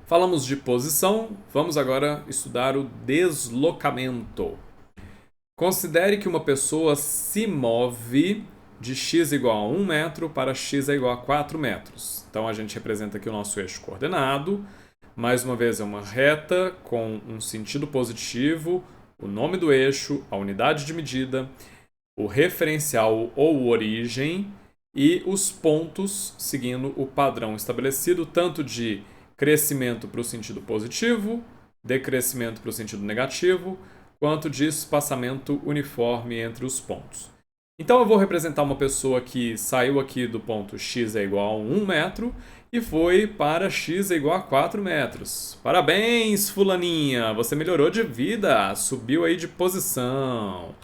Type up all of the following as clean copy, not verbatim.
Falamos de posição, vamos agora estudar o deslocamento. Considere que uma pessoa se move de x igual a 1 metro para x é igual a 4 metros. Então a gente representa aqui o nosso eixo coordenado. Mais uma vez é uma reta com um sentido positivo, o nome do eixo, a unidade de medida, o referencial ou origem e os pontos seguindo o padrão estabelecido tanto de crescimento para o sentido positivo, decrescimento para o sentido negativo, quanto de espaçamento uniforme entre os pontos. Então eu vou representar uma pessoa que saiu aqui do ponto x é igual a 1 metro e foi para x é igual a 4 metros. Parabéns, fulaninha! Você melhorou de vida, subiu aí de posição.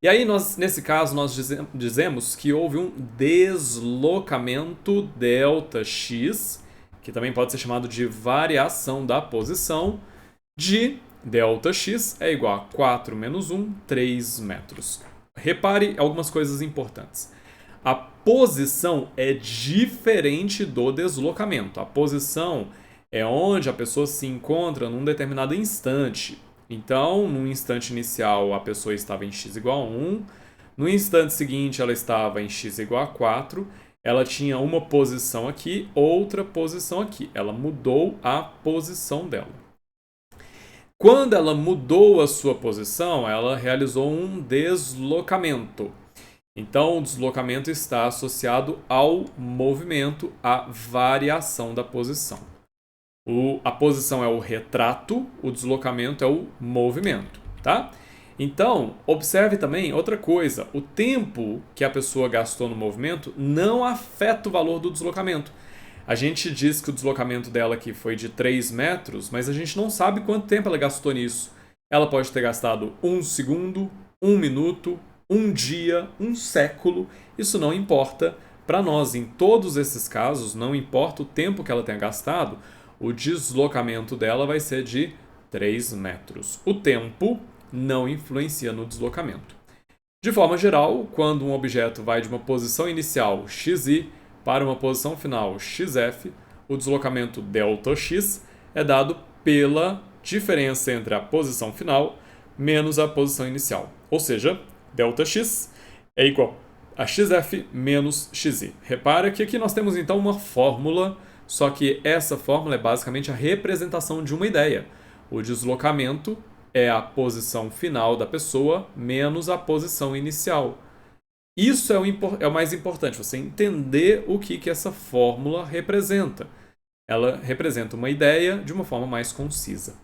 E aí, nesse caso, nós dizemos que houve um deslocamento ΔX, que também pode ser chamado de variação da posição, de ΔX é igual a 4 menos 1, 3 metros. Repare algumas coisas importantes. A posição é diferente do deslocamento. A posição é onde a pessoa se encontra num determinado instante. Então, no instante inicial, a pessoa estava em x igual a 1. No instante seguinte, ela estava em x igual a 4. Ela tinha uma posição aqui, outra posição aqui. Ela mudou a posição dela. Quando ela mudou a sua posição, ela realizou um deslocamento. Então, o deslocamento está associado ao movimento, à variação da posição. A posição é o retrato, o deslocamento é o movimento, tá? Então, observe também outra coisa. O tempo que a pessoa gastou no movimento não afeta o valor do deslocamento. A gente diz que o deslocamento dela aqui foi de 3 metros, mas a gente não sabe quanto tempo ela gastou nisso. Ela pode ter gastado 1 segundo, 1 minuto, 1 dia, 1 século. Isso não importa para nós. Em todos esses casos, não importa o tempo que ela tenha gastado, o deslocamento dela vai ser de 3 metros. O tempo não influencia no deslocamento. De forma geral, quando um objeto vai de uma posição inicial xi para uma posição final xf, o deslocamento ΔX é dado pela diferença entre a posição final menos a posição inicial. Ou seja, ΔX é igual a xf menos xi. Repara que aqui nós temos então uma fórmula, só que essa fórmula é basicamente a representação de uma ideia. O deslocamento é a posição final da pessoa menos a posição inicial. Isso é o mais importante, você entender o que essa fórmula representa. Ela representa uma ideia de uma forma mais concisa.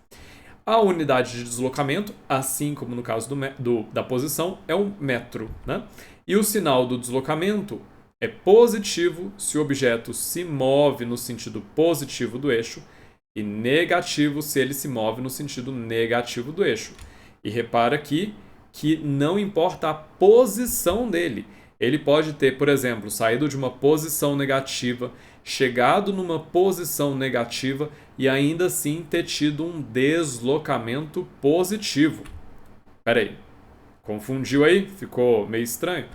A unidade de deslocamento, assim como no caso da posição, é um metro, né? E o sinal do deslocamento é positivo se o objeto se move no sentido positivo do eixo e negativo se ele se move no sentido negativo do eixo. E repara aqui que não importa a posição dele. Ele pode ter, por exemplo, saído de uma posição negativa, chegado numa posição negativa e ainda assim ter tido um deslocamento positivo. Espera aí, confundiu aí? Ficou meio estranho?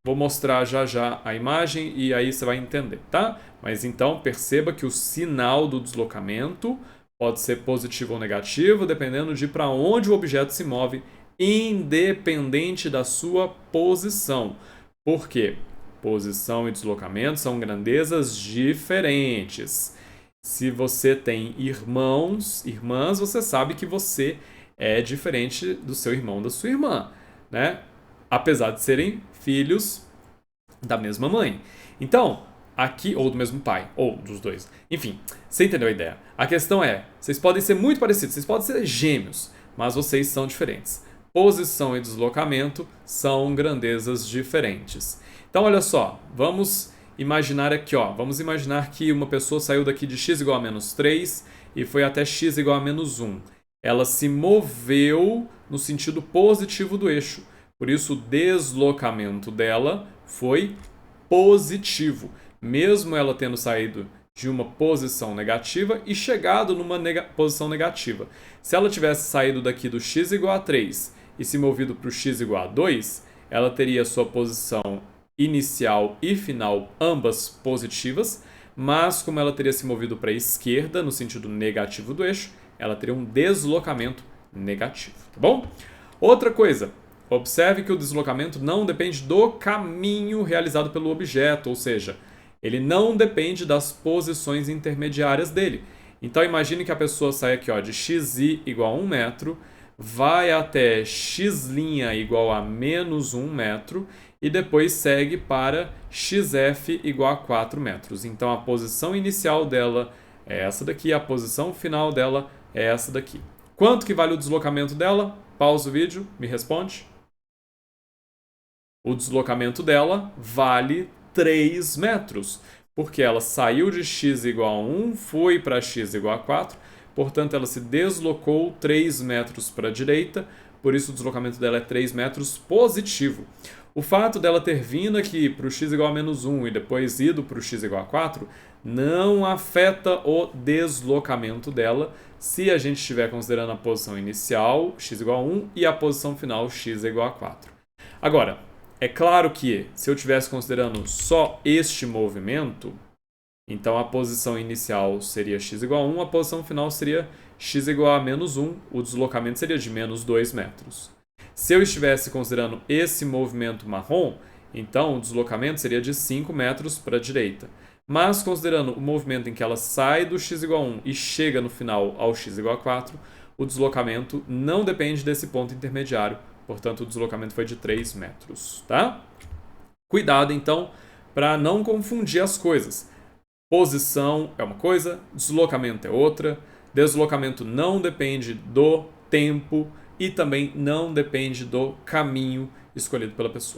Vou mostrar já a imagem e aí você vai entender, tá? Mas então perceba que o sinal do deslocamento pode ser positivo ou negativo, dependendo de para onde o objeto se move, independente da sua posição. Por quê? Posição e deslocamento são grandezas diferentes. Se você tem irmãs, você sabe que você é diferente do seu irmão, da sua irmã, né? Apesar de serem filhos da mesma mãe. Então, aqui, ou do mesmo pai, ou dos dois. Enfim, você entendeu a ideia. A questão é, vocês podem ser muito parecidos, vocês podem ser gêmeos, mas vocês são diferentes. Posição e deslocamento são grandezas diferentes. Então, olha só, vamos imaginar aqui, ó. Vamos imaginar que uma pessoa saiu daqui de x igual a menos 3 e foi até x igual a menos 1. Ela se moveu no sentido positivo do eixo. Por isso, o deslocamento dela foi positivo, mesmo ela tendo saído de uma posição negativa e chegado numa posição negativa. Se ela tivesse saído daqui do x igual a 3 e se movido para o x igual a 2, ela teria sua posição inicial e final ambas positivas, mas como ela teria se movido para a esquerda, no sentido negativo do eixo, ela teria um deslocamento negativo, tá bom? Outra coisa, observe que o deslocamento não depende do caminho realizado pelo objeto, ou seja, ele não depende das posições intermediárias dele. Então imagine que a pessoa sai aqui ó, de xi igual a 1 metro, vai até x' igual a menos 1 metro e depois segue para xf igual a 4 metros. Então a posição inicial dela é essa daqui, a posição final dela é essa daqui. Quanto que vale o deslocamento dela? Pausa o vídeo, me responde. O deslocamento dela vale 3 metros, porque ela saiu de x igual a 1, foi para x igual a 4, portanto ela se deslocou 3 metros para a direita, por isso o deslocamento dela é 3 metros positivo. O fato dela ter vindo aqui para o x igual a menos 1 e depois ido para o x igual a 4 não afeta o deslocamento dela se a gente estiver considerando a posição inicial, x igual a 1, e a posição final, x igual a 4. Agora, é claro que se eu estivesse considerando só este movimento, então a posição inicial seria x igual a 1, a posição final seria x igual a menos 1, o deslocamento seria de menos 2 metros. Se eu estivesse considerando esse movimento marrom, então o deslocamento seria de 5 metros para a direita. Mas considerando o movimento em que ela sai do x igual a 1 e chega no final ao x igual a 4, o deslocamento não depende desse ponto intermediário, portanto o deslocamento foi de 3 metros, tá? Cuidado então para não confundir as coisas. Posição é uma coisa, deslocamento é outra. Deslocamento não depende do tempo e também não depende do caminho escolhido pela pessoa.